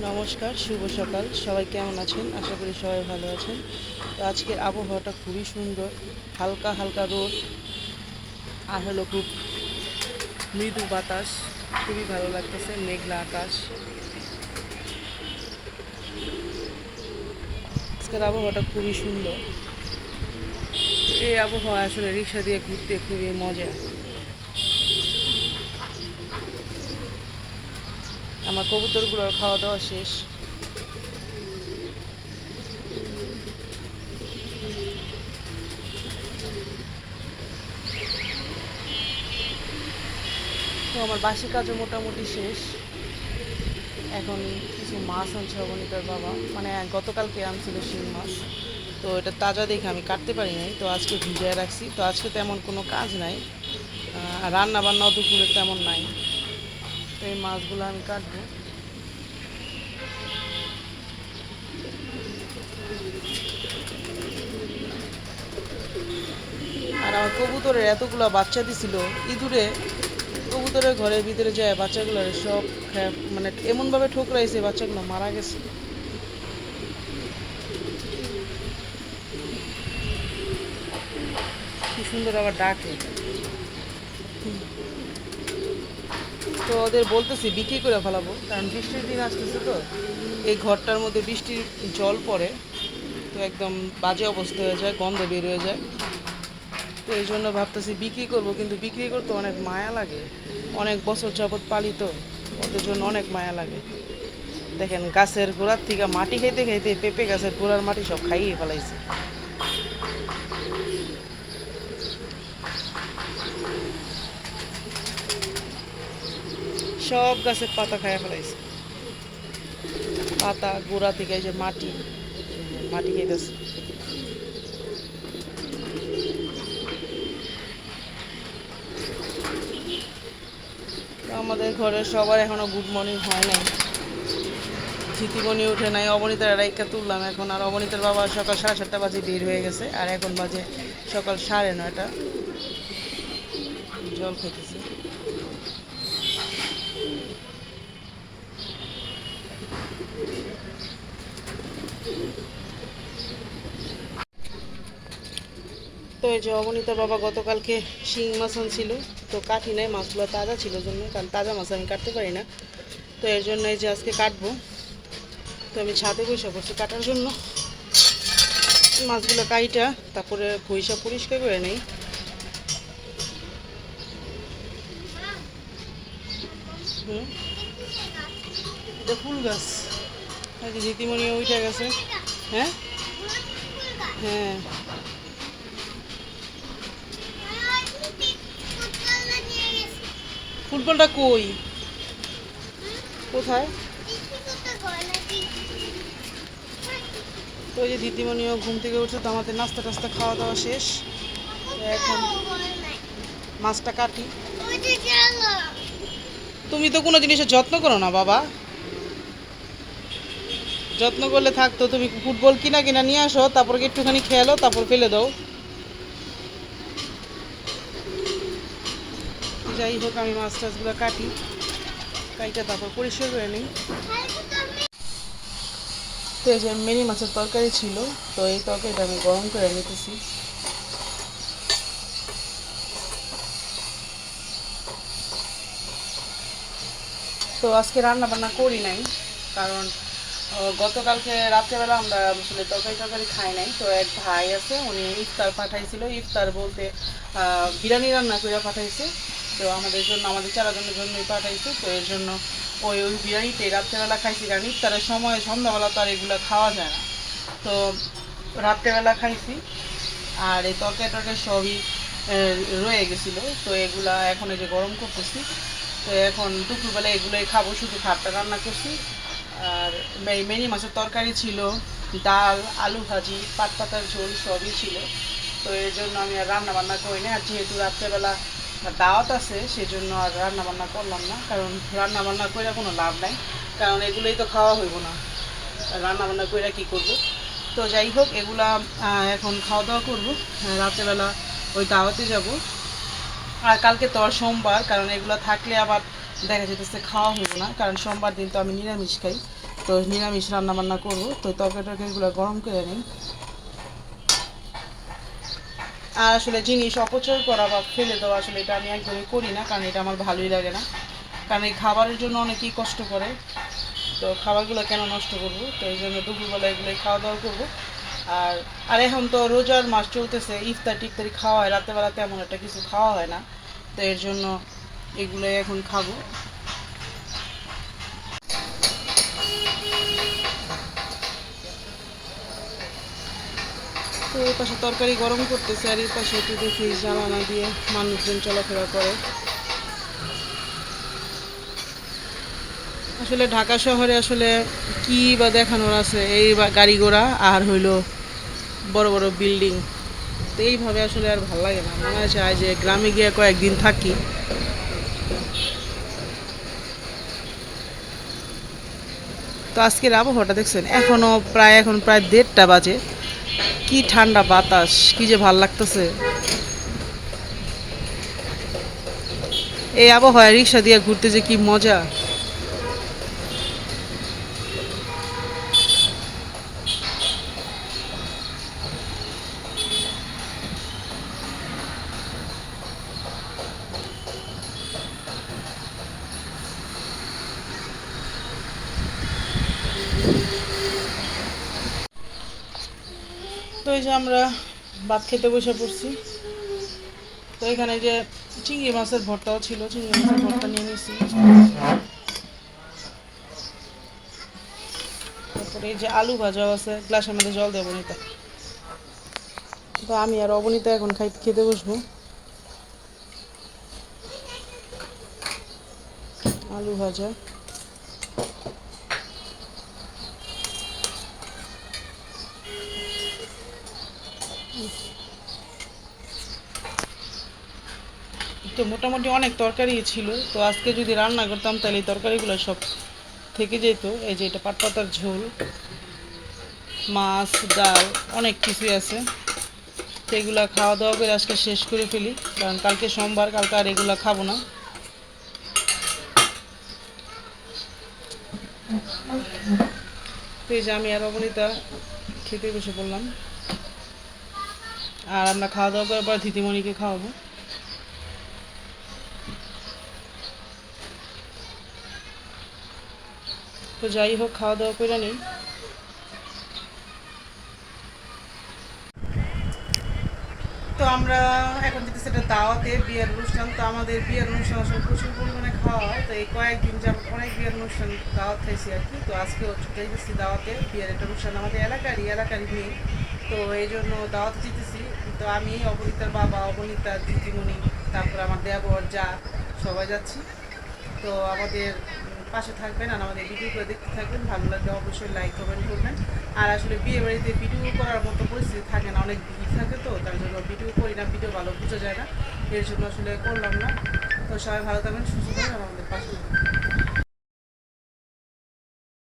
নমস্কার, শুভ সকাল। সবাই কেমন আছেন? আশা করি সবাই ভালো আছেন। তো আজকের আবহাওয়াটা খুবই সুন্দর, হালকা হালকা রোদ আর হলো খুব মৃদু বাতাস, খুবই ভালো লাগতেছে, মেঘলা আকাশ। আজকের আবহাওয়াটা খুবই সুন্দর। এই আবহাওয়া আসলে রিক্সা দিয়ে ঘুরতে খুবই মজা। আমার কবুতরগুলোর খাওয়া দাওয়া শেষ। তো আমার বাসি কাজও মোটামুটি শেষ। এখন কিছু মাছ আনছে অবনীতার বাবা, মানে গতকালকে আনছিল শিং মাছ। তো এটা তাজা দেখে আমি কাটতে পারি নাই, তো আজকে ভিজিয়ে রাখছি। তো আজকে তেমন কোনো কাজ নাই, রান্না বান্নাও দুপুরে তেমন নাই। তো এই মাছগুলো আমি কাটবো। আর আমার কবুতরের এতগুলো বাচ্চা দিছিল ইঁদুরে, কবুতরের ঘরের ভিতরে যায় বাচ্চাগুলো সব মানে এমনভাবে ঠোকরাইছে বাচ্চাগুলো মারা গেছে। কি সুন্দর আবার ডাকে। তো ওদের বলতেছি বিক্রি করে ফেলাবো, কারণ বৃষ্টির দিন আসতেছে। তো এই ঘরটার মধ্যে বৃষ্টির জল পড়ে, তো একদম বাজে অবস্থা হয়ে যায়, গন্ধ বের হয়ে যায়। তো এই জন্য ভাবতেছি বিক্রি করব, কিন্তু বিক্রি করতে অনেক মায়া লাগে। অনেক বছর যাবৎ পালিত, ওদের জন্য অনেক মায়া লাগে। দেখেন গাছের গোড়ার থেকে মাটি খাইতে খাইতে পেঁপে গাছের গোড়ার মাটি সব খাইয়ে ফেলাইছে। সব গাছের পাতা খাইয়া ফেলাইছে, পাতা গোড়া থেকে এই যে মাটি, মাটি খাইতেছে। তো আমাদের ঘরের সবার এখনো গুড মর্নিং হয় নাই। ঝিতিমণি উঠে নাই, অবনীতার রাইকা তুললাম এখন। আর অবনীতার বাবা সকাল 7:30 বাজে বের হয়ে গেছে, আর এখন বাজে সকাল 9:30। জল খেতেছে। তো এই যে অবনীতার বাবা গতকালকে শিং মাছ আনছিল, তো কাটি নাই, মাছগুলো তাজা ছিল জন্য, কারণ তাজা মাছ আমি কাটতে পারি না। তো এর জন্য এই যে আজকে কাটবো। তো আমি ছাদে বসে পড়ছি কাটার জন্য। মাছগুলো কাইটা তারপরে ভুইসা পরিষ্কার করে নেই। হুম, এটা ফুল গাছ। এই যে জিতিমণিও উঠে গেছে। হ্যাঁ হ্যাঁ, ফুটবলটা কই, কোথায়? তো ওই যে দিদিমণিও ঘুম থেকে উঠছে, তো আমাদের নাস্তা টাস্তা খাওয়া দাওয়া শেষ। তো এখন মাছটা কাটি। তুমি তো কোনো জিনিসের যত্ন করো না বাবা। যত্ন করলে থাকতো, তুমি ফুটবল কিনা কিনা নিয়ে আসো, তারপর একটুখানি খেলো, তারপর ফেলে দাও। যাই হোক, আমি মাছ টাছগুলো কাটি, কাইটা তারপর পরিষ্কার করে নিই। তো এই যে মিনি মাছের তরকারি ছিল, তো এই তরকারিটা আমি গরম করে নিতেছি। তো আজকে রান্না বান্না করি নাই, কারণ গতকালকে রাত্রেবেলা আমরা আসলে তরকারি টরকারি খাই নাই। তো এক ভাই আছে, উনি ইফতার পাঠাইছিল, ইফতার বলতে বিরিয়ানি রান্না করে পাঠাইছে। তো আমাদের জন্য, আমাদের 4 জনের জন্যই পাঠাইছে। তো এর জন্য ওই বিরিয়ানিতে রাত্রেবেলা খাইছি, কারণ ইফতারের সময় সন্ধ্যাবেলা তো আর এগুলো খাওয়া যায় না। তো রাত্রেবেলা খাইছি। আর এই তরকারি টরকারি সবই রয়ে গেছিলো, তো এগুলা এখন এই যে গরম করতেছি। তো এখন দুপুরবেলা এগুলোই খাবো, শুধু ভাতটা রান্না করছি। আর মেনি মাছের তরকারি ছিল, ডাল, আলু ভাজি, পাট পাতার ঝোল সবই ছিল। তো এর জন্য আমি আর রান্না বান্না করি না। আর যেহেতু রাত্রেবেলা দাওয়াত আছে, সেজন্য আর রান্না বান্না করলাম না, কারণ রান্না বান্না করে কোনো লাভ নাই, কারণ এগুলোই তো খাওয়া হইব না, রান্না বান্না করে কী করবো। তো যাই হোক, এগুলা এখন খাওয়া দাওয়া করবো। রাত্রেবেলা ওই দাওয়াতে যাব। আর কালকে তো আর সোমবার, কারণ এগুলো থাকলে আবার দেখা যেতেছে খাওয়া হইব না, কারণ সোমবার দিন তো আমি নিরামিষ খাই। তো নিরামিষ রান্না বান্না করবো, তো তরকারি টরকারিগুলো গরম করে নিই। আর আসলে জিনিস অপচয় করা বা ফেলে দেওয়া আসলে এটা আমি একদমই করি না, কারণ এটা আমার ভালোই লাগে না। কারণ এই খাবারের জন্য অনেকেই কষ্ট করে, তো খাবারগুলো কেন নষ্ট করবো? তো এই জন্য দুপুরবেলা এগুলোই খাওয়া দাওয়া করবো। আর আর এখন তো রোজার মাস চলতেছে, ইফতার টিফতারি খাওয়া হয়, রাতেরবেলা তেমন একটা কিছু খাওয়া হয় না, তো এর জন্য এগুলোই এখন খাবো। তো এই পাশে তরকারি গরম করতেছে, আর এই পাশে একটু দেখি জানালা দিয়ে মানুষজন চলাফেরা করে। আসলে ঢাকা শহরে আসলে কি বা দেখানোর আছে, এই গাড়ি ঘোড়া আর হইলো বড় বড় বিল্ডিং। তো এইভাবে আসলে আর ভালো লাগে না, মনে হয় চাই যে গ্রামে গিয়ে কয়েকদিন থাকি। তো আজকের আবহাওয়াটা দেখছেন, এখন প্রায় 1:30 বাজে। কি ঠান্ডা বাতাস, কি যে ভাল লাগতেছে। এই আবহাওয়ায় রিক্সা দিয়ে ঘুরতে যে কি মজা। তো এই যে আমরা ভাত খেতে বসে পড়ছি। তো এখানে যে চিংড়ি মাছের ভর্তাও ছিল, চিংড়ি মাছের ভর্তা নিয়ে নিয়েছি। তারপরে এই যে আলু ভাজাও আছে, গ্লাসের মধ্যে জল দেবো নিতে। তো আমি আর অবনীতা এখন খেতে বসবো। আলু ভাজা। তো মোটামুটি অনেক তরকারি ছিল, তো আজকে যদি রান্না করতাম তাহলে এই তরকারিগুলো সব থেকে যেত। এই যে এটা পাটপাতার ঝোল, মাছ, ডাল, অনেক কিছুই আছে। তো এগুলো খাওয়া দাওয়া করে আজকে শেষ করে ফেলি, কারণ কালকে সোমবার, কালকে আর এগুলো খাবো না। তো এই যে আমি আর অবনীতা খেতে বসে পড়লাম, আর আমরা খাওয়া দাওয়া করার পর দিদিমণিকে খাওয়াবো। তো যাই হোক, খাওয়া দাওয়া করে নিই। তো আমরা এখন যেতেছি একটা দাওয়াতে, বিয়ের অনুষ্ঠান। তো আমাদের বিয়ের অনুষ্ঠান আসলে প্রচুর পরিমাণে খাওয়া হয়, তো এই কয়েকদিন যাবত অনেক বিয়ের অনুষ্ঠান দাওয়াত খাইছি আর কি। তো আজকেও ছুটে গেছি দাওয়াতে, বিয়ের একটা অনুষ্ঠান আমাদের এলাকারই মেয়ে, তো এই জন্য দাওয়াতে যেতেছি। তো আমি, অবনীতার বাবা, অবনীতার দিদিমণি, তারপর আমার দেবর, যা, সবাই যাচ্ছি। তো আমাদের পাশে থাকবেন আর আমাদের ভিডিওগুলো দেখতে থাকবেন, ভালো লাগলে অবশ্যই লাইক কমেন্ট করবেন। আর আসলে বিয়ে বাড়িতে ভিডিও করার মতো পরিস্থিতি থাকে না, অনেক ভিড় থাকে, তো তার জন্য ভিডিও করি না, ভিডিও ভালো বোঝা যায় না, এর জন্য আসলে করলাম না। তো সবাই ভালো থাকবেন, সুস্থ থাকবেন, আমাদের পাশে থাকবেন।